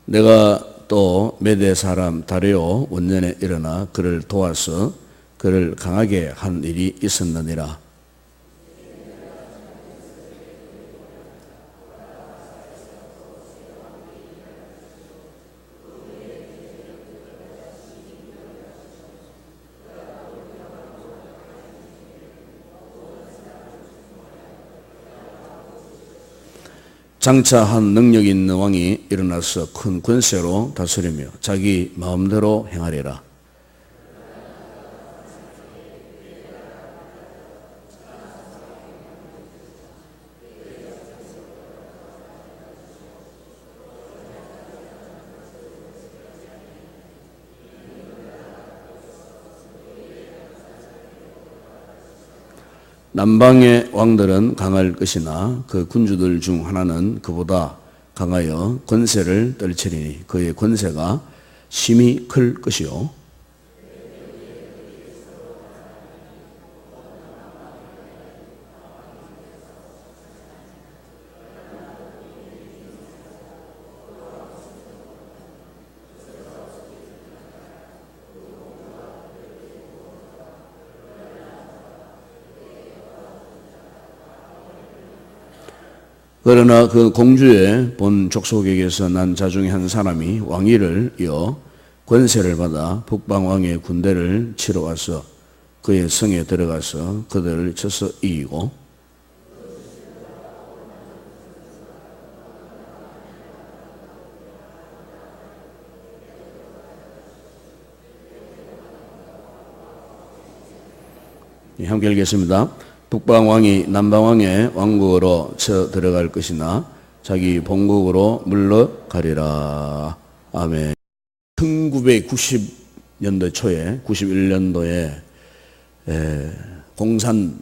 내가 또 메대 사람 다리오 원년에 일어나 그를 도와서 그를 강하게 한 일이 있었느니라. 장차 한 능력 있는 왕이 일어나서 큰 권세로 다스리며 자기 마음대로 행하리라. 남방의 왕들은 강할 것이나 그 군주들 중 하나는 그보다 강하여 권세를 떨치리니 그의 권세가 심히 클 것이요. 그러나 그 공주의 본 족속에게서 난 자 중에 한 사람이 왕위를 이어 권세를 받아 북방왕의 군대를 치러 와서 그의 성에 들어가서 그들을 쳐서 이기고 함께 읽겠습니다. 북방왕이 남방왕의 왕국으로 쳐 들어갈 것이나 자기 본국으로 물러가리라. 아멘. 1990년도 초에 91년도에 공산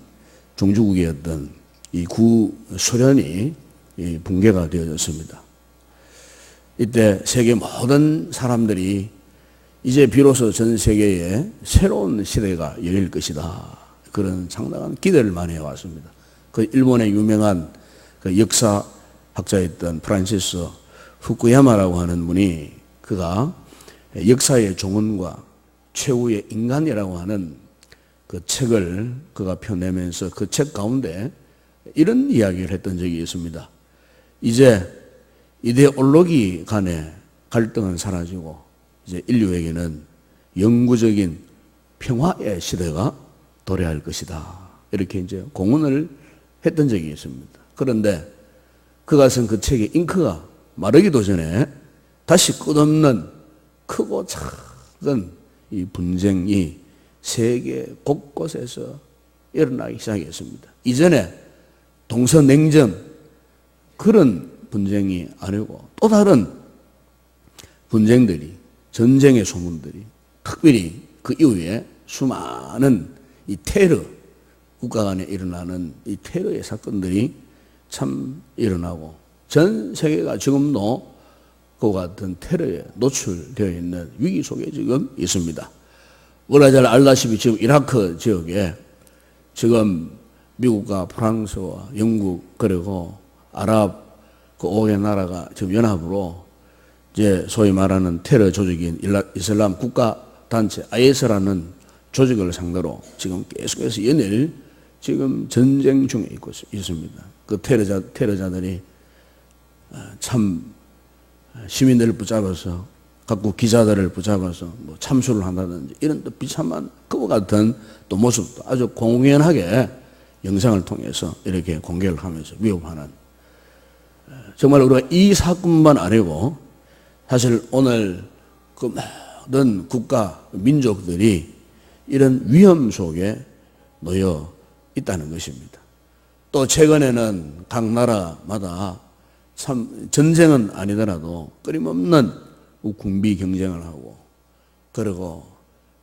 종주국이었던 이 구소련이 붕괴가 되어졌습니다. 이때 세계 모든 사람들이 이제 비로소 전 세계에 새로운 시대가 열릴 것이다. 그런 상당한 기대를 많이 해왔습니다. 그 일본의 유명한 그 역사학자였던 프란시스 후쿠야마라고 하는 분이 그가 역사의 종언과 최후의 인간이라고 하는 그 책을 그가 펴내면서 그 책 가운데 이런 이야기를 했던 적이 있습니다. 이제 이데올로기 간의 갈등은 사라지고 이제 인류에게는 영구적인 평화의 시대가 도래할 것이다. 이렇게 이제 공언을 했던 적이 있습니다. 그런데 그가 쓴 그 책의 잉크가 마르기도 전에 다시 끝없는 크고 작은 이 분쟁이 세계 곳곳에서 일어나기 시작했습니다. 이전에 동서냉전 그런 분쟁이 아니고 또 다른 분쟁들이 전쟁의 소문들이 특별히 그 이후에 수많은 이 테러, 국가 간에 일어나는 이 테러의 사건들이 참 일어나고 전 세계가 지금도 그와 같은 테러에 노출되어 있는 위기 속에 지금 있습니다. 우리가 잘 알다시피 지금 이라크 지역에 지금 미국과 프랑스와 영국 그리고 아랍 그 5개 나라가 지금 연합으로 이제 소위 말하는 테러 조직인 이슬람 국가 단체 IS라는 조직을 상대로 지금 계속해서 연일 지금 전쟁 중에 있습니다. 그 테러자들이 참 시민들을 붙잡아서 각국 기자들을 붙잡아서 뭐 참수를 한다든지 이런 또 비참한 그와 같은 또 모습도 아주 공연하게 영상을 통해서 이렇게 공개를 하면서 위협하는 정말 우리가 이 사건만 아니고 사실 오늘 그 모든 국가 민족들이 이런 위험 속에 놓여 있다는 것입니다. 또 최근에는 각 나라마다 참 전쟁은 아니더라도 끊임없는 군비 경쟁을 하고 그리고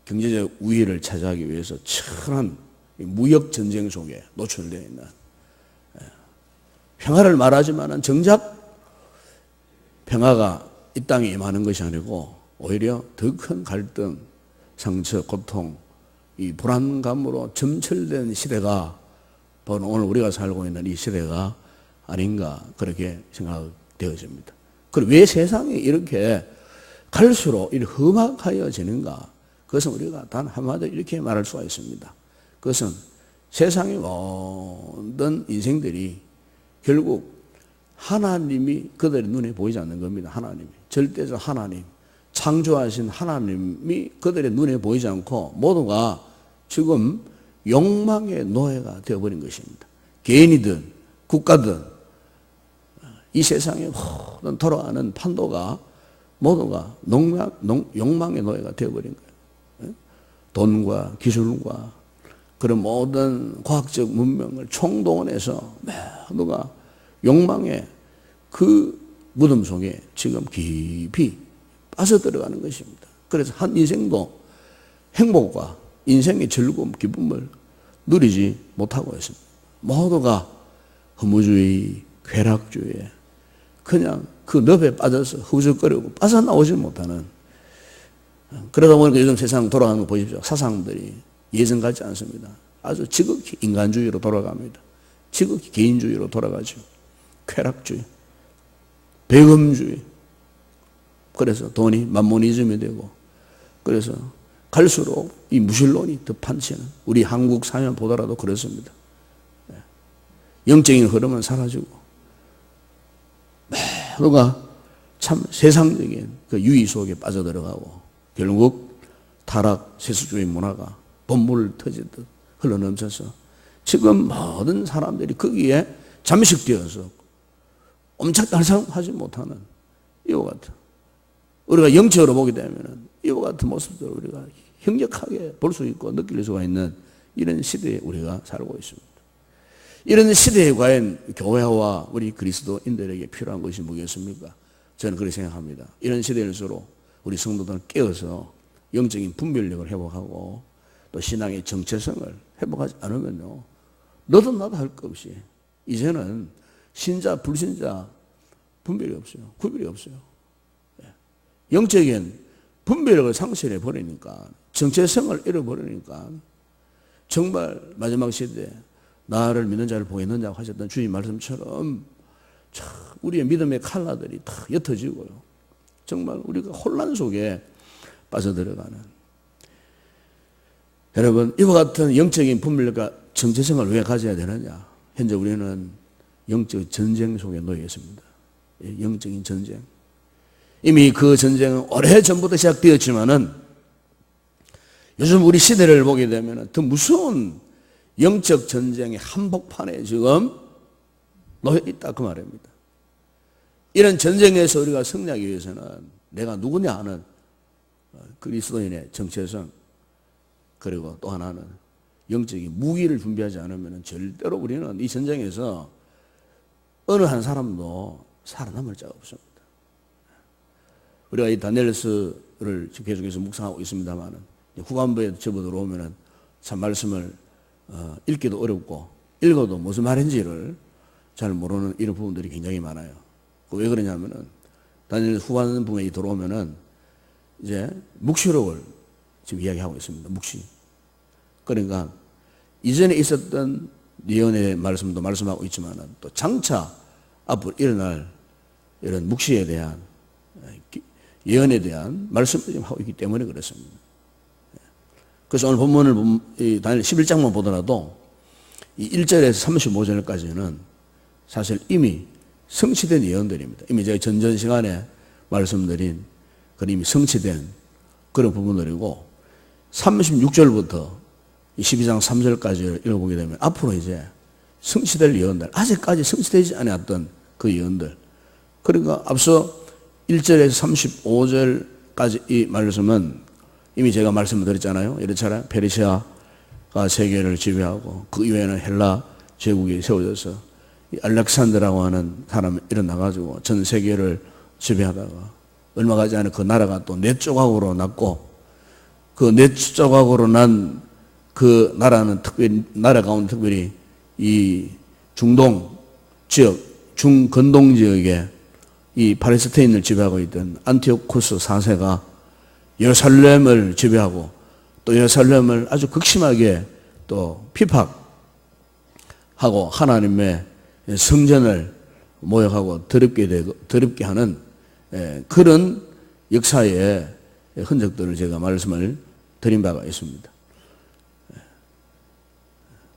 경제적 우위를 차지하기 위해서 치열한 무역 전쟁 속에 노출되어 있는 평화를 말하지만 정작 평화가 이 땅에 임하는 것이 아니고 오히려 더 큰 갈등, 상처, 고통 이 불안감으로 점철된 시대가 바로 오늘 우리가 살고 있는 이 시대가 아닌가 그렇게 생각되어집니다. 그리고 왜 세상이 이렇게 갈수록 이렇게 험악하여지는가? 그것은 우리가 단 한마디로 이렇게 말할 수가 있습니다. 그것은 세상의 모든 인생들이 결국 하나님이 그들의 눈에 보이지 않는 겁니다. 하나님이. 절대적 하나님. 창조하신 하나님이 그들의 눈에 보이지 않고 모두가 지금 욕망의 노예가 되어버린 것입니다. 개인이든 국가든 이 세상에 모든 돌아가는 판도가 모두가 욕망의 노예가 되어버린 거예요. 돈과 기술과 그런 모든 과학적 문명을 총동원해서 모두가 욕망의 그 무덤 속에 지금 깊이 빠져들어가는 것입니다. 그래서 한 인생도 행복과 인생의 즐거움, 기쁨을 누리지 못하고 있습니다. 모두가 허무주의, 쾌락주의에 그냥 그 늪에 빠져서 허우적거리고 빠져나오지 못하는, 그러다 보니까 요즘 세상 돌아가는 거 보십시오. 사상들이 예전 같지 않습니다. 아주 지극히 인간주의로 돌아갑니다. 지극히 개인주의로 돌아가죠. 쾌락주의, 배금주의. 그래서 돈이 만모니즘이 되고, 그래서 갈수록 이 무신론이 더 판치는 우리 한국 사회 보더라도 그렇습니다. 영적인 흐름은 사라지고 모두가 참 세상적인 그 유의 속에 빠져들어가고 결국 타락 세수주의 문화가 본물을 터지듯 흘러넘쳐서 지금 모든 사람들이 거기에 잠식되어서 옴짝달싹하지 못하는 이와 같은, 우리가 영적으로 보게 되면 이와 같은 모습들을 우리가 형격하게 볼 수 있고 느낄 수가 있는 이런 시대에 우리가 살고 있습니다. 이런 시대에 과연 교회와 우리 그리스도인들에게 필요한 것이 뭐겠습니까? 저는 그렇게 생각합니다. 이런 시대일수록 우리 성도들은 깨어서 영적인 분별력을 회복하고 또 신앙의 정체성을 회복하지 않으면요, 너도 나도 할 것 없이 이제는 신자 불신자 분별이 없어요. 구별이 없어요. 영적인 분별력을 상실해 버리니까, 정체성을 잃어버리니까 정말 마지막 시대에 나를 믿는 자를 보겠느냐고 하셨던 주님 말씀처럼 참 우리의 믿음의 칼라들이 다 옅어지고요. 정말 우리가 혼란 속에 빠져들어가는, 여러분 이와 같은 영적인 분별력과 정체성을 왜 가져야 되느냐? 현재 우리는 영적 전쟁 속에 놓여 있습니다. 영적인 전쟁. 이미 그 전쟁은 오래전부터 시작되었지만은 요즘 우리 시대를 보게 되면 더 무서운 영적 전쟁의 한복판에 지금 놓여 있다 그 말입니다. 이런 전쟁에서 우리가 승리하기 위해서는 내가 누구냐 하는 그리스도인의 정체성, 그리고 또 하나는 영적인 무기를 준비하지 않으면 절대로 우리는 이 전쟁에서 어느 한 사람도 살아남을 자가 없습니다. 우리가 이 다니엘서를 계속해서 묵상하고 있습니다만 후반부에 접어들어오면 참 말씀을 읽기도 어렵고 읽어도 무슨 말인지를 잘 모르는 이런 부분들이 굉장히 많아요. 왜 그러냐면은 다니엘 후반부에 들어오면은 이제 묵시록을 지금 이야기하고 있습니다. 묵시. 그러니까 이전에 있었던 예언의 말씀도 말씀하고 있지만은 또 장차 앞으로 일어날 이런 묵시에 대한 예언에 대한 말씀을 지금 하고 있기 때문에 그렇습니다. 그래서 오늘 본문을 다니엘 11장만 보더라도 이 1절에서 35절까지는 사실 이미 성취된 예언들입니다. 이미 제가 전전 시간에 말씀드린 그런 이미 성취된 그런 부분들이고 36절부터 12장 3절까지 읽어보게 되면 앞으로 이제 성취될 예언들, 아직까지 성취되지 않았던 그 예언들, 그러니까 앞서 1절에서 35절까지 이 말씀은 이미 제가 말씀을 드렸잖아요. 이렇잖아요. 페르시아가 세계를 지배하고 그 이후에는 헬라 제국이 세워져서 알렉산더라고 하는 사람이 일어나가지고 전 세계를 지배하다가 얼마 가지 않아 그 나라가 또 네 조각으로 났고 그 네 조각으로 난 그 나라는 특별히, 나라 가운데 특별히 이 중동 지역, 중건동 지역에 이 팔레스타인을 지배하고 있던 안티오쿠스 4세가 예루살렘을 지배하고 또 예루살렘을 아주 극심하게 또 피박하고 하나님의 성전을 모욕하고 더럽게 하는 그런 역사의 흔적들을 제가 말씀을 드린 바가 있습니다.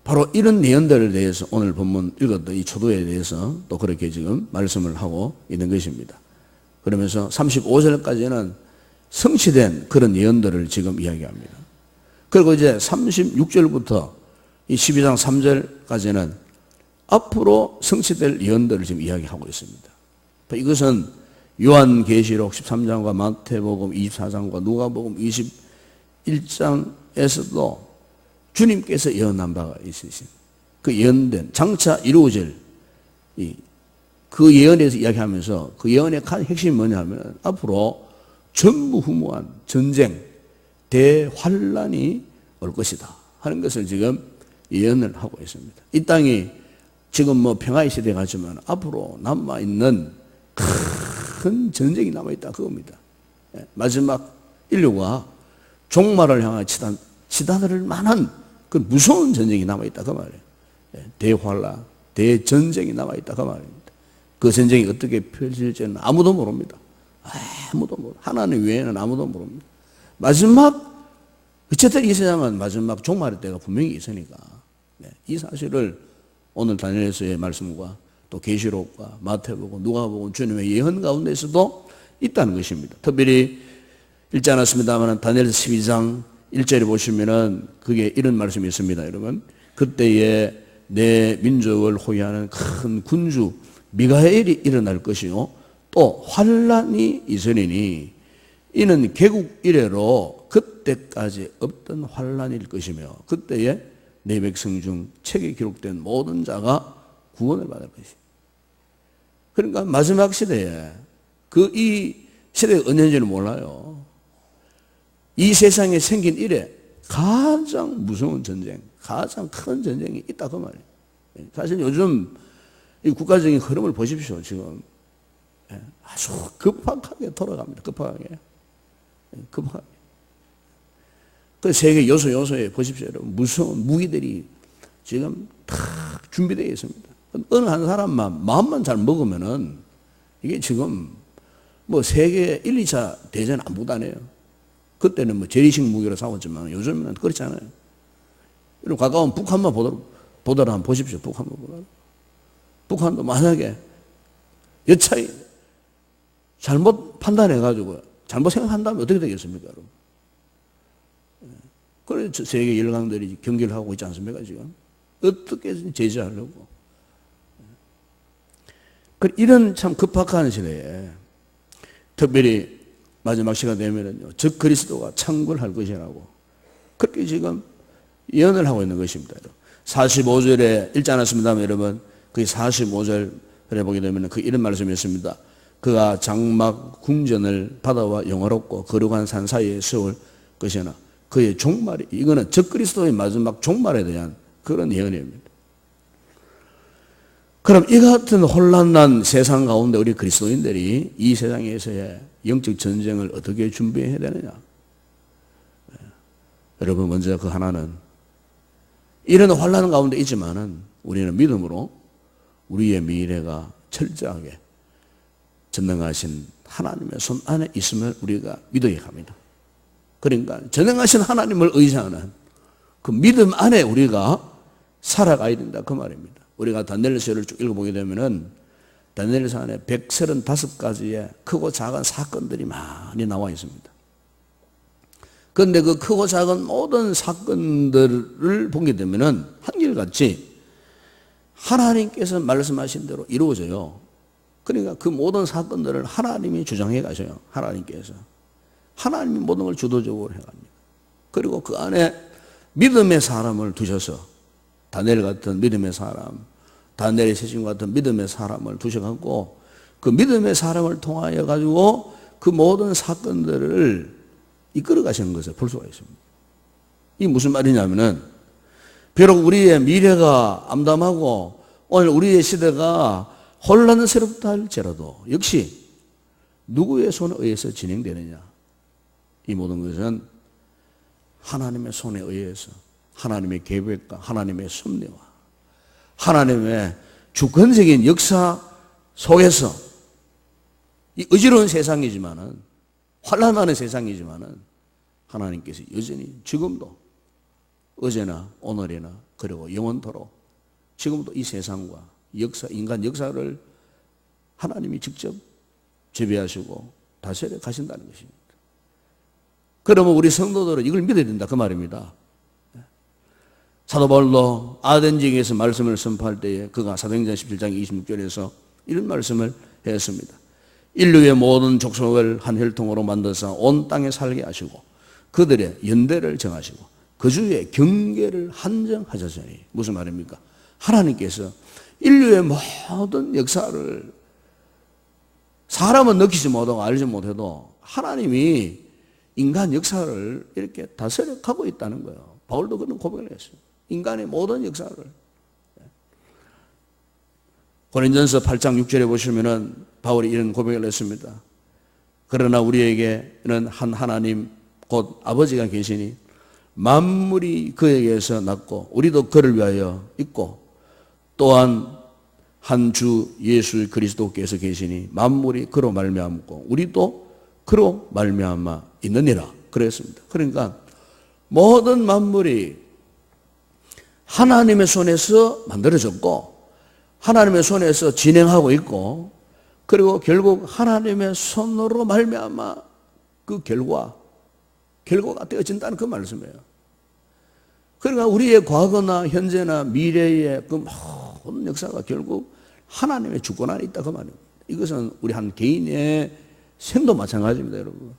바로 이런 내용들에 대해서 오늘 본문 읽었던 이 초도에 대해서 또 그렇게 지금 말씀을 하고 있는 것입니다. 그러면서 35절까지는 성취된 그런 예언들을 지금 이야기합니다. 그리고 이제 36절부터 이 12장 3절까지는 앞으로 성취될 예언들을 지금 이야기하고 있습니다. 이것은 요한계시록 13장과 마태복음 24장과 누가복음 21장에서도 주님께서 예언한 바가 있으신 그 예언된 장차 이루어질 그 예언에서 이야기하면서 그 예언의 핵심이 뭐냐면 앞으로 전무후무한 전쟁, 대환란이 올 것이다 하는 것을 지금 예언을 하고 있습니다. 이 땅이 지금 뭐 평화의 시대가 같지만 앞으로 남아있는 큰 전쟁이 남아있다 그겁니다. 마지막 인류가 종말을 향해 치닫을 만한 그 무서운 전쟁이 남아있다 그 말이에요. 대환란, 대전쟁이 남아있다 그 말입니다. 그 전쟁이 어떻게 펼쳐질지는 아무도 모릅니다. 아무도 모릅니다. 하나님 외에는 아무도 모릅니다. 마지막 어쨌든 이 세상은 마지막 종말의 때가 분명히 있으니까 이 사실을 오늘 다니엘서의 말씀과 또 계시록과 마태복음, 누가복음 주님의 예언 가운데서도 있다는 것입니다. 특별히 읽지 않았습니다만 다니엘서 12장 1절에 보시면은 그게 이런 말씀이 있습니다. 여러분, 그때에 내 민족을 호위하는 큰 군주 미가엘이 일어날 것이요 또 환란이 있으리니 이는 개국 이래로 그때까지 없던 환란일 것이며 그때에 내 백성 중 책에 기록된 모든 자가 구원을 받을 것이다. 그러니까 마지막 시대에 이 시대가 언제인지는 몰라요. 이 세상에 생긴 이래 가장 무서운 전쟁, 가장 큰 전쟁이 있다 그 말이에요. 사실 요즘 이 국가적인 흐름을 보십시오. 지금 아주 급박하게 돌아갑니다. 급박하게. 그 세계 요소에 보십시오. 여러분. 무서운 무기들이 지금 다 준비되어 있습니다. 어느 한 사람만 마음만 잘 먹으면은 이게 지금 뭐 세계 1, 2차 대전 안 보다네요. 그때는 뭐 재래식 무기로 싸웠지만 요즘은 그렇지 않아요. 이런 가까운 북한만 보더라 한번 보십시오. 북한만 보더라. 북한도 만약에 여차히 잘못 판단해가지고 잘못 생각한다면 어떻게 되겠습니까, 여러분? 그래서 세계 열강들이 경기를 하고 있지 않습니까, 지금? 어떻게 제재하려고. 이런 참 급박한 시대에 특별히 마지막 시간 되면은요, 즉 그리스도가 창궐할 것이라고 그렇게 지금 예언을 하고 있는 것입니다. 45절에 읽지 않았습니다만 여러분, 그 45절에 보게 되면 그 이런 말씀이 있습니다. 그가 장막 궁전을 바다와 영화롭고 거룩한 산 사이에 세울 것이나 그의 종말이, 이거는 적 그리스도의 마지막 종말에 대한 그런 예언입니다. 그럼 이 같은 혼란난 세상 가운데 우리 그리스도인들이 이 세상에서의 영적 전쟁을 어떻게 준비해야 되느냐? 여러분, 먼저 그 하나는 이런 혼란 가운데 있지만은 우리는 믿음으로 우리의 미래가 철저하게 전능하신 하나님의 손 안에 있음을 우리가 믿어야 합니다. 그러니까 전능하신 하나님을 의지하는 그 믿음 안에 우리가 살아가야 된다 그 말입니다. 우리가 다니엘서를 쭉 읽어보게 되면은 다니엘서 안에 135가지의 크고 작은 사건들이 많이 나와 있습니다. 그런데 그 크고 작은 모든 사건들을 보게 되면은 한결같이 하나님께서 말씀하신 대로 이루어져요. 그러니까 그 모든 사건들을 하나님이 주장해 가셔요. 하나님께서. 하나님이 모든 걸 주도적으로 해갑니다. 그리고 그 안에 믿음의 사람을 두셔서 다니엘 같은 믿음의 사람, 다니엘의 세신 같은 믿음의 사람을 두셔갖고 그 믿음의 사람을 통하여 가지고 그 모든 사건들을 이끌어 가시는 것을 볼 수가 있습니다. 이게 무슨 말이냐면은 비록 우리의 미래가 암담하고 오늘 우리의 시대가 혼란스럽다 할지라도 역시 누구의 손에 의해서 진행되느냐? 이 모든 것은 하나님의 손에 의해서 하나님의 계획과 하나님의 섭리와 하나님의 주권적인 역사 속에서 이 어지러운 세상이지만은, 환란하는 세상이지만은 하나님께서 여전히 지금도 어제나 오늘이나 그리고 영원토록 지금도 이 세상과 역사, 인간 역사를 하나님이 직접 지배하시고 다스려 가신다는 것입니다. 그러면 우리 성도들은 이걸 믿어야 된다 그 말입니다. 사도 바울도 아덴 지역에서 말씀을 선포할 때에 그가 사도행전 17장 26절에서 이런 말씀을 했습니다. 인류의 모든 족속을 한 혈통으로 만드사 온 땅에 살게 하시고 그들의 연대를 정하시고 그 주의 경계를 한정하셨으니, 무슨 말입니까? 하나님께서 인류의 모든 역사를 사람은 느끼지 못하고 알지 못해도 하나님이 인간 역사를 이렇게 다스려 가고 있다는 거예요. 바울도 그런 고백을 했어요. 인간의 모든 역사를. 고린전서 8장 6절에 보시면은 바울이 이런 고백을 했습니다. 그러나 우리에게는 한 하나님 곧 아버지가 계시니 만물이 그에게서 났고 우리도 그를 위하여 있고 또한 한 주 예수 그리스도께서 계시니 만물이 그로 말미암고 우리도 그로 말미암아 있느니라 그랬습니다. 그러니까 모든 만물이 하나님의 손에서 만들어졌고 하나님의 손에서 진행하고 있고 그리고 결국 하나님의 손으로 말미암아 그 결과가 되어진다는 그 말씀이에요. 그러니까 우리의 과거나 현재나 미래의 그 모든 역사가 결국 하나님의 주권 안에 있다 그 말입니다. 이것은 우리 한 개인의 생도 마찬가지입니다, 여러분.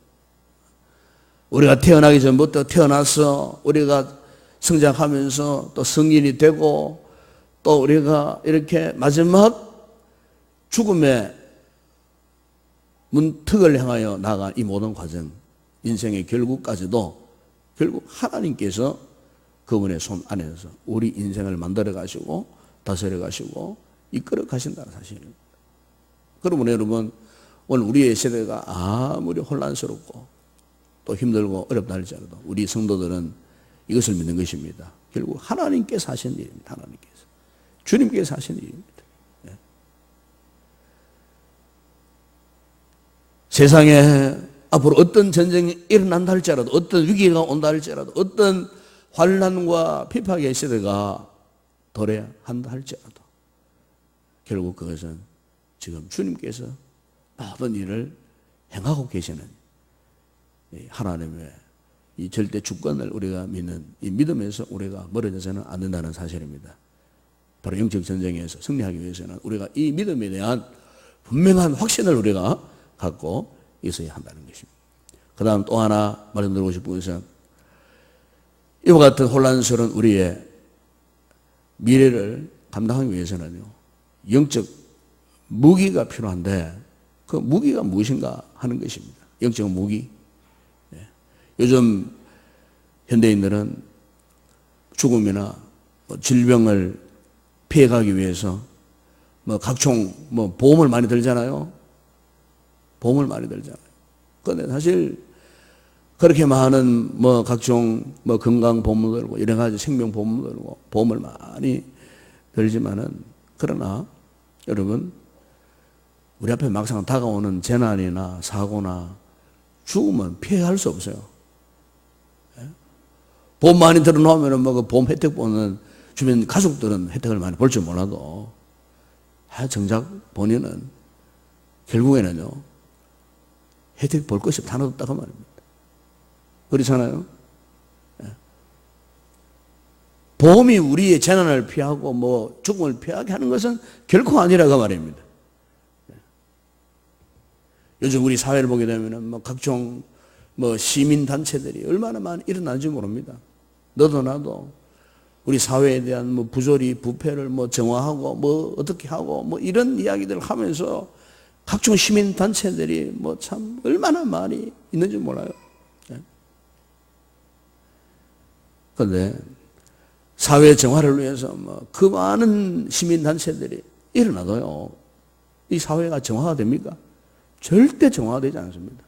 우리가 태어나기 전부터 태어나서 우리가 성장하면서 또 성인이 되고 또 우리가 이렇게 마지막 죽음의 문턱을 향하여 나간 이 모든 과정, 인생의 결국까지도 결국 하나님께서 그분의 손 안에서 우리 인생을 만들어 가시고 다스려 가시고 이끌어 가신다는 사실입니다. 그러면 여러분, 오늘 우리의 세대가 아무리 혼란스럽고 또 힘들고 어렵다 할지라도 우리 성도들은 이것을 믿는 것입니다. 결국 하나님께서 하신 일입니다. 하나님께서. 주님께서 하신 일입니다. 네. 세상에 앞으로 어떤 전쟁이 일어난다 할지라도 어떤 위기가 온다 할지라도 어떤 환난과 핍박의 시대가 도래한다 할지라도 결국 그것은 지금 주님께서 모든 일을 행하고 계시는 하나님의 이 절대 주권을 우리가 믿는 이 믿음에서 우리가 멀어져서는 안 된다는 사실입니다. 바로 영적 전쟁에서 승리하기 위해서는 우리가 이 믿음에 대한 분명한 확신을 우리가 갖고 있어야 한다는 것입니다. 그 다음 또 하나 말씀드리고 싶은 것은 이와 같은 혼란스러운 우리의 미래를 감당하기 위해서는요, 영적 무기가 필요한데 그 무기가 무엇인가 하는 것입니다. 영적 무기. 요즘 현대인들은 죽음이나 질병을 피해가기 위해서 각종 보험을 많이 들잖아요. 보험을 많이 들잖아요. 그런데 사실 그렇게 많은 각종 건강 보험을 들고 여러 가지 생명 보험을 들고 보험을 많이 들지만은 그러나 여러분 우리 앞에 막상 다가오는 재난이나 사고나 죽음은 피할 수 없어요. 보험 많이 들어놓으면 그 보험 혜택 보는 주변 가족들은 혜택을 많이 볼 줄 몰라도 정작 본인은 결국에는요 혜택 볼 것이 하나도 없다고 말입니다. 그렇잖아요. 보험이 우리의 재난을 피하고 죽음을 피하게 하는 것은 결코 아니라고 말입니다. 요즘 우리 사회를 보게 되면 각종 시민단체들이 얼마나 많이 일어나는지 모릅니다. 너도 나도 우리 사회에 대한 부조리, 부패를 정화하고 어떻게 하고 이런 이야기들을 하면서 각종 시민단체들이 참 얼마나 많이 있는지 몰라요. 그런데 사회 정화를 위해서 그 많은 시민단체들이 일어나도요, 이 사회가 정화가 됩니까? 절대 정화가 되지 않습니다.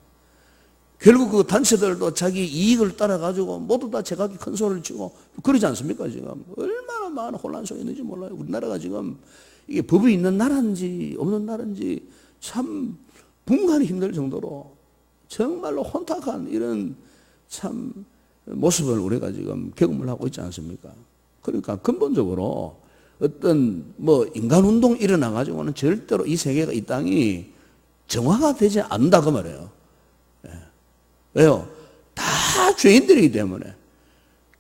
결국 그 단체들도 자기 이익을 따라가지고 모두 다 제각기 큰 소리를 치고 그러지 않습니까? 지금 얼마나 많은 혼란 속에 있는지 몰라요. 우리나라가 지금 이게 법이 있는 나라인지 없는 나라인지 참 분간이 힘들 정도로 정말로 혼탁한 이런 참 모습을 우리가 지금 경험을 하고 있지 않습니까? 그러니까 근본적으로 어떤 뭐 인간운동 일어나가지고는 절대로 이 세계가, 이 땅이 정화가 되지 않는다 그 말이에요. 예. 왜요? 다 죄인들이기 때문에,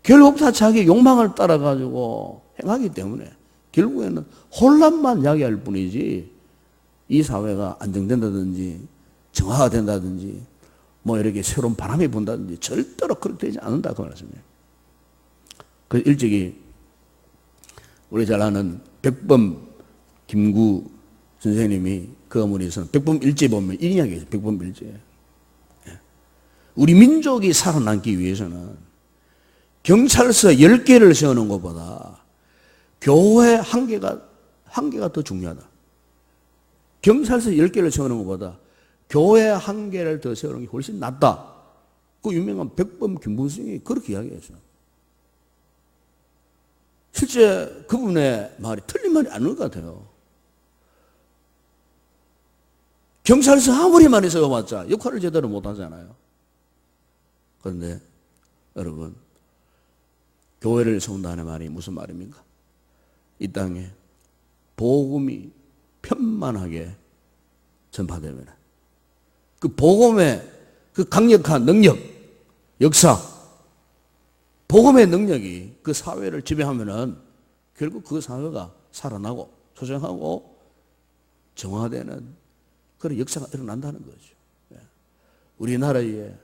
결국 다 자기 욕망을 따라가지고 행하기 때문에 결국에는 혼란만 야기할 뿐이지 이 사회가 안정된다든지 정화가 된다든지 뭐 이렇게 새로운 바람이 분다든지 절대로 그렇게 되지 않는다 그 말씀이에요. 그 일찍이 우리 잘 아는 백범 김구 선생님이 그 어머니에서는 백범일제 보면 이 이야기예요. 백범일제. 우리 민족이 살아남기 위해서는 경찰서 10개를 세우는 것보다 교회 한 개가 더 중요하다. 경찰서 10개를 세우는 것보다 교회 한 개를 더 세우는 게 훨씬 낫다. 그 유명한 백범 김부승이 그렇게 이야기했어요. 실제 그분의 말이 틀린 말이 아닌 것 같아요. 경찰서 아무리 많이 세워봤자 역할을 제대로 못하잖아요. 그런데 여러분, 교회를 세운다는 말이 무슨 말입니까? 이 땅에 복음이 편만하게 전파되면 그 복음의 그 강력한 능력, 역사, 복음의 능력이 그 사회를 지배하면은 결국 그 사회가 살아나고 소생하고 정화되는 그런 역사가 일어난다는 거죠. 우리나라에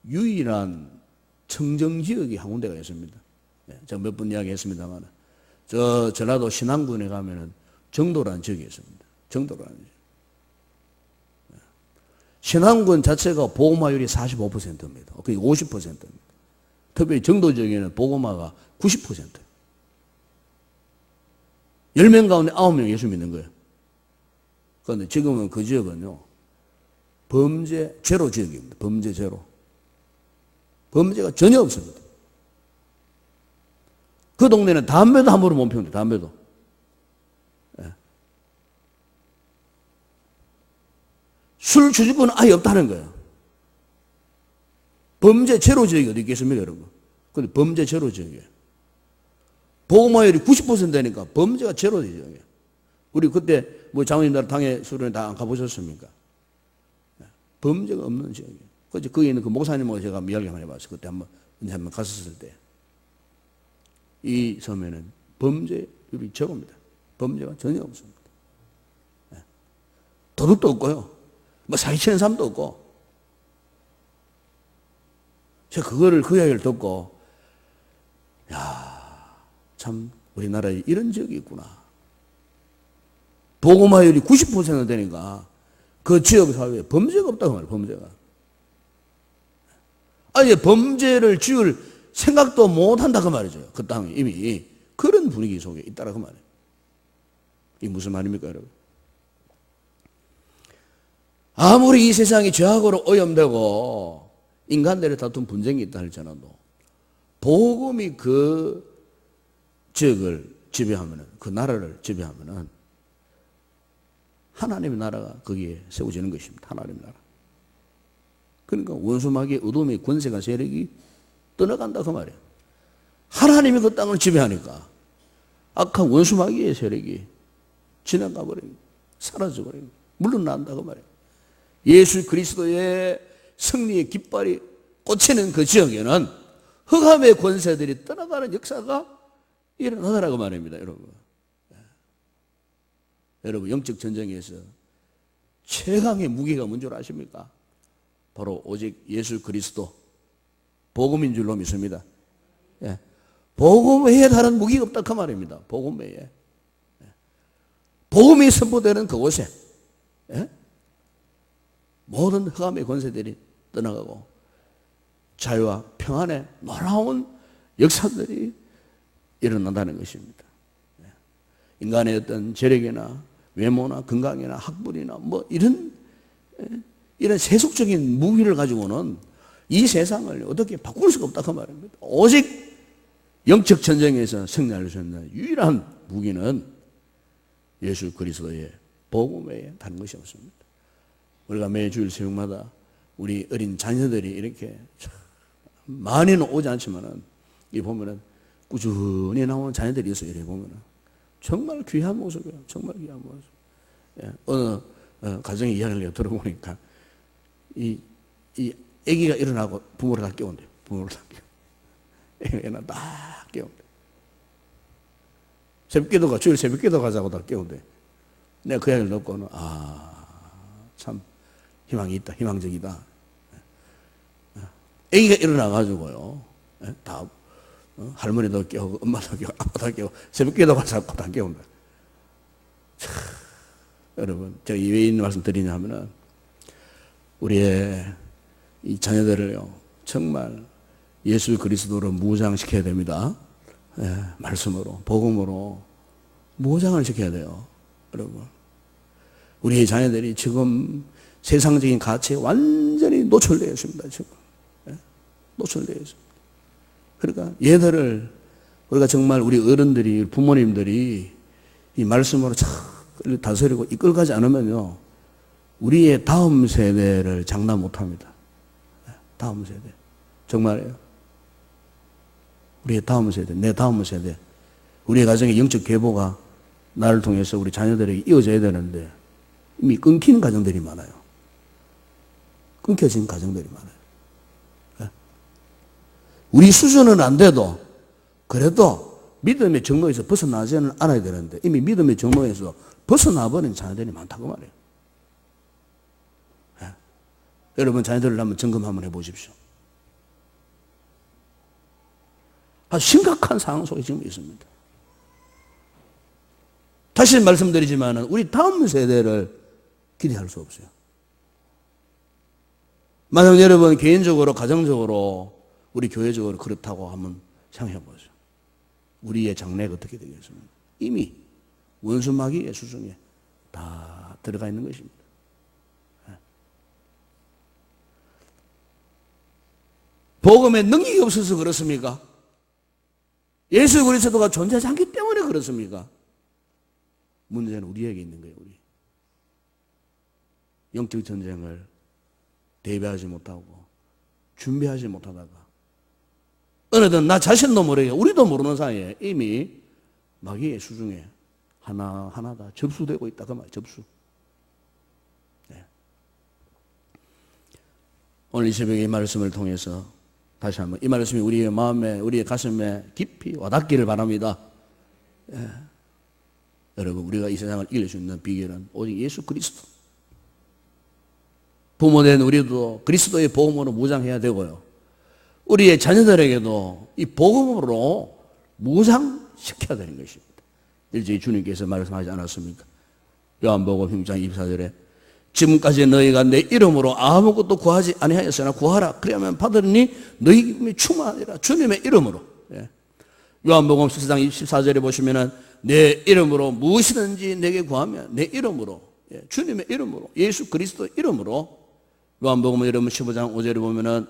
유일한 청정지역이 한 군데가 있습니다. 제가 몇 번 이야기했습니다만, 저 전라도 신안군에 가면은 정도라는 지역이 있습니다. 정도라는 지역. 신안군 자체가 보호마율이 45%입니다. 거의 50%입니다. 특별히 정도 지역에는 보호마가 90%예요. 10명 가운데 9명 예수 믿는 거예요. 그런데 지금은 그 지역은요, 범죄 제로 지역입니다. 범죄 제로. 범죄가 전혀 없습니다. 그 동네는 담배도 함부로 못 피웁니다. 담배도. 예. 술 주주권은 아예 없다는 거예요. 범죄 제로 지역이 어디 있겠습니까, 여러분? 근데 범죄 제로 지역이에요. 보호마율이 90%되니까 범죄가 제로 지역이에요. 우리 그때 뭐 장로님들 당회 수련회 다 안 가보셨습니까? 범죄가 없는 지역이에요. 그래서 거기 있는 그 목사님하고 제가 이야기 한번 해봤어요. 그때 한번 갔었을 때. 이 섬에는 범죄율이 적습니다. 범죄가 전혀 없습니다. 도둑도 없고요. 뭐 사기치는 사람도 없고. 제가 그거를 그 이야기를 듣고, 야, 참 우리나라에 이런 지역이 있구나. 보고마율이 90% 되니까 그 지역 사회에 범죄가 없다고 말이에요. 범죄가. 아예 범죄를 지을 생각도 못한다 그 말이죠. 그 땅에 이미 그런 분위기 속에 있다라 그 말이에요. 이게 무슨 말입니까, 여러분? 아무리 이 세상이 죄악으로 오염되고 인간들의 다툰 분쟁이 있다 할지라도 복음이 그 지역을 지배하면은, 그 나라를 지배하면은 하나님의 나라가 거기에 세워지는 것입니다. 하나님의 나라. 그러니까 원수마귀의 어둠의 권세가 세력이 떠나간다 그 말이에요. 하나님이 그 땅을 지배하니까 악한 원수마귀의 세력이 지나가 버립니다. 사라져 버립니다. 물러난다 그 말이에요. 예수 그리스도의 승리의 깃발이 꽂히는 그 지역에는 흑암의 권세들이 떠나가는 역사가 일어나더라고 말입니다, 여러분. 여러분, 영적 전쟁에서 최강의 무기가 뭔 줄 아십니까? 바로 오직 예수 그리스도, 복음인 줄로 믿습니다. 예. 복음 외에 다른 무기가 없다 그 말입니다. 복음 외에. 예. 복음이 선포되는 그곳에, 예? 모든 흑암의 권세들이 떠나가고 자유와 평안의 놀라운 역사들이 일어난다는 것입니다. 예. 인간의 어떤 재력이나 외모나 건강이나 학벌이나 뭐 이런 세속적인 무기를 가지고는 이 세상을 어떻게 바꿀 수가 없다 그 말입니다. 오직 영적 전쟁에서 승리할 수 있는 유일한 무기는 예수 그리스도의 복음 외에 다른 것이 없습니다. 우리가 매주일 새벽마다 우리 어린 자녀들이 이렇게 많이는 오지 않지만은 이 보면은 꾸준히 나오는 자녀들이 있어요. 이렇게 보면은 정말 귀한 모습이에요. 정말 귀한 모습. 예, 어느 가정의 이야기를 들어보니까 이 아기가 일어나고 부모를 다 깨운대요. 부모를 다 깨워. 애는 다 깨운대. 새벽기도가 주일 새벽기도 가자고 다 깨운대. 내가 그 이야기를 듣고는 참 희망이 있다. 희망적이다. 아기가 일어나가지고요. 다 할머니도 깨우고 엄마도 깨우고 아빠도 깨우고 새벽기도 가자고 다 깨운다. 여러분, 제가 왜 이 말씀 드리냐 하면은 우리의 이 자녀들을요, 정말 예수 그리스도로 무장시켜야 됩니다. 말씀으로, 복음으로 무장을 시켜야 돼요. 여러분, 우리의 자녀들이 지금 세상적인 가치에 완전히 노출되어 있습니다. 지금 노출되어 있습니다. 그러니까 얘들을 우리가 정말 우리 어른들이, 부모님들이 이 말씀으로 잘 다스리고 이끌어가지 않으면요, 우리의 다음 세대를 장담 못합니다. 다음 세대, 정말이에요. 우리의 다음 세대, 내 다음 세대, 우리의 가정의 영적 계보가 나를 통해서 우리 자녀들에게 이어져야 되는데 이미 끊긴 가정들이 많아요. 끊겨진 가정들이 많아요. 우리 수준은 안 돼도 그래도 믿음의 정로에서 벗어나지는 않아야 되는데 이미 믿음의 정로에서 벗어나버린 자녀들이 많다고 말해요. 여러분 자녀들을 한번 점검 한번 해보십시오. 아주 심각한 상황 속에 지금 있습니다. 다시 말씀드리지만 우리 다음 세대를 기대할 수 없어요. 만약 여러분 개인적으로 가정적으로 우리 교회적으로 그렇다고 한번 생각해 보세요. 우리의 장래가 어떻게 되겠습니까? 이미 원수마귀의 수중에 다 들어가 있는 것입니다. 복음의 능력이 없어서 그렇습니까? 예수 그리스도가 존재하지 않기 때문에 그렇습니까? 문제는 우리에게 있는 거예요. 우리 영적 전쟁을 대비하지 못하고 준비하지 못하다가 어느덧 나 자신도 모르게 우리도 모르는 사이에 이미 마귀의 수중에 하나하나 다 접수되고 있다. 그 말 접수. 네. 오늘 이 새벽에 이 말씀을 통해서 다시 한번 이 말씀이 우리의 마음에 우리의 가슴에 깊이 와닿기를 바랍니다. 예. 여러분 우리가 이 세상을 이길 수 있는 비결은 오직 예수 그리스도. 부모된 우리도 그리스도의 복음으로 무장해야 되고요. 우리의 자녀들에게도 이 복음으로 무장시켜야 되는 것입니다. 일제히 주님께서 말씀하지 않았습니까? 요한복음 6장 24절에 지금까지 너희가 내 이름으로 아무것도 구하지 아니하였으나 구하라. 그러면 받으리니 너희 기쁨이 충만하리라. 주님의 이름으로. 예. 요한복음 14장 24절에 보시면은 내 이름으로 무엇이든지 내게 구하면 내 이름으로, 예. 주님의 이름으로, 예수 그리스도 이름으로. 요한복음 여러분 15장 5절에 보면은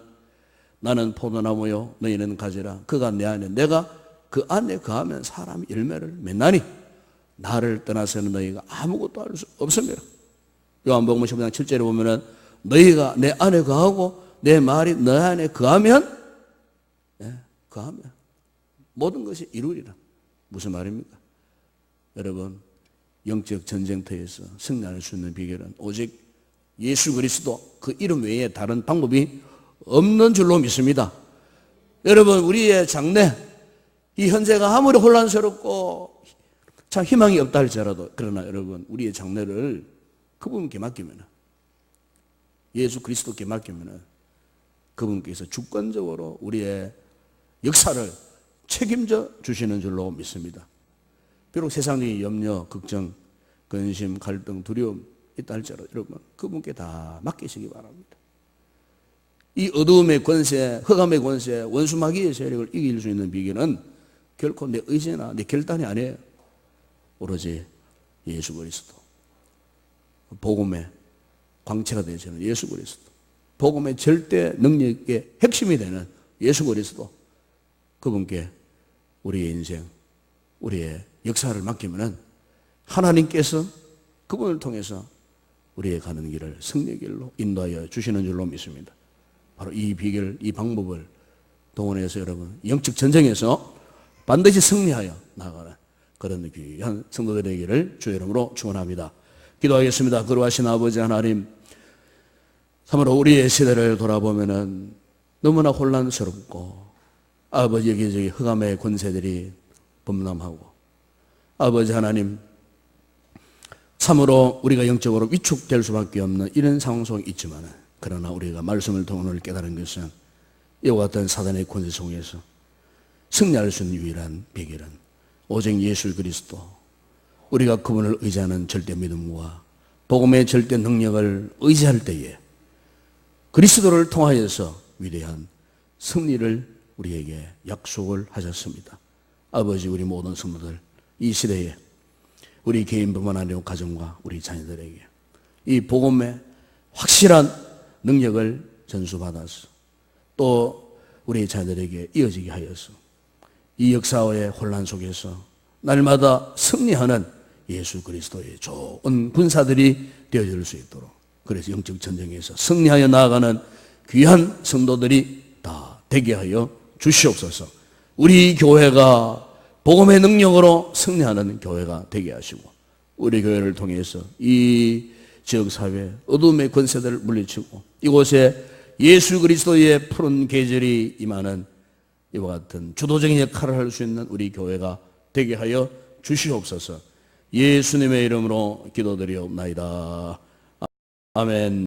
나는 포도나무요 너희는 가지라. 그가 내 안에 내가 그 안에 거하면 사람이 열매를 맺나니 나를 떠나서는 너희가 아무것도 할 수 없습니다. 요한복음 15장 7절에 보면은 너희가 내 안에 거하고 내 말이 너 안에 거하면, 예, 거하면 모든 것이 이루리라. 무슨 말입니까? 여러분 영적 전쟁터에서 승리할 수 있는 비결은 오직 예수 그리스도 그 이름 외에 다른 방법이 없는 줄로 믿습니다. 여러분 우리의 장래 이 현재가 아무리 혼란스럽고 참 희망이 없다 할지라도 그러나 여러분 우리의 장래를 그분께 맡기면 예수 그리스도께 맡기면 그분께서 주권적으로 우리의 역사를 책임져 주시는 줄로 믿습니다. 비록 세상의 염려, 걱정, 근심, 갈등, 두려움 있다 할지라도 여러분 그분께 다 맡기시기 바랍니다. 이 어두움의 권세, 흑암의 권세, 원수마귀의 세력을 이길 수 있는 비결은 결코 내 의지나 내 결단이 아니에요. 오로지 예수 그리스도. 복음의 광채가 되시는 예수 그리스도. 복음의 절대 능력의 핵심이 되는 예수 그리스도. 그분께 우리의 인생, 우리의 역사를 맡기면은 하나님께서 그분을 통해서 우리의 가는 길을 승리의 길로 인도하여 주시는 줄로 믿습니다. 바로 이 비결, 이 방법을 동원해서 여러분 영적 전쟁에서 반드시 승리하여 나아가는 그런 귀한 성도들 되기를 주의 이름으로 축원합니다. 기도하겠습니다. 거룩하신 아버지 하나님, 참으로 우리의 시대를 돌아보면은 너무나 혼란스럽고 아버지 여기저기 흑암의 권세들이 범람하고 아버지 하나님 참으로 우리가 영적으로 위축될 수밖에 없는 이런 상황 속에 있지만 그러나 우리가 말씀을 통해 오늘 깨달은 것은 이와 같은 사단의 권세 속에서 승리할 수 있는 유일한 비결은 오직 예수 그리스도, 우리가 그분을 의지하는 절대 믿음과 복음의 절대 능력을 의지할 때에 그리스도를 통하여서 위대한 승리를 우리에게 약속을 하셨습니다. 아버지, 우리 모든 성도들 이 시대에 우리 개인뿐만 아니라 가정과 우리 자녀들에게 이 복음의 확실한 능력을 전수받아서 또 우리 자녀들에게 이어지게 하여서 이 역사의 혼란 속에서 날마다 승리하는 예수 그리스도의 좋은 군사들이 되어질 수 있도록, 그래서 영적 전쟁에서 승리하여 나아가는 귀한 성도들이 다 되게 하여 주시옵소서. 우리 교회가 복음의 능력으로 승리하는 교회가 되게 하시고 우리 교회를 통해서 이 지역사회 어둠의 권세들을 물리치고 이곳에 예수 그리스도의 푸른 계절이 임하는 이와 같은 주도적인 역할을 할 수 있는 우리 교회가 되게 하여 주시옵소서. 예수님의 이름으로 기도드리옵나이다. 아멘.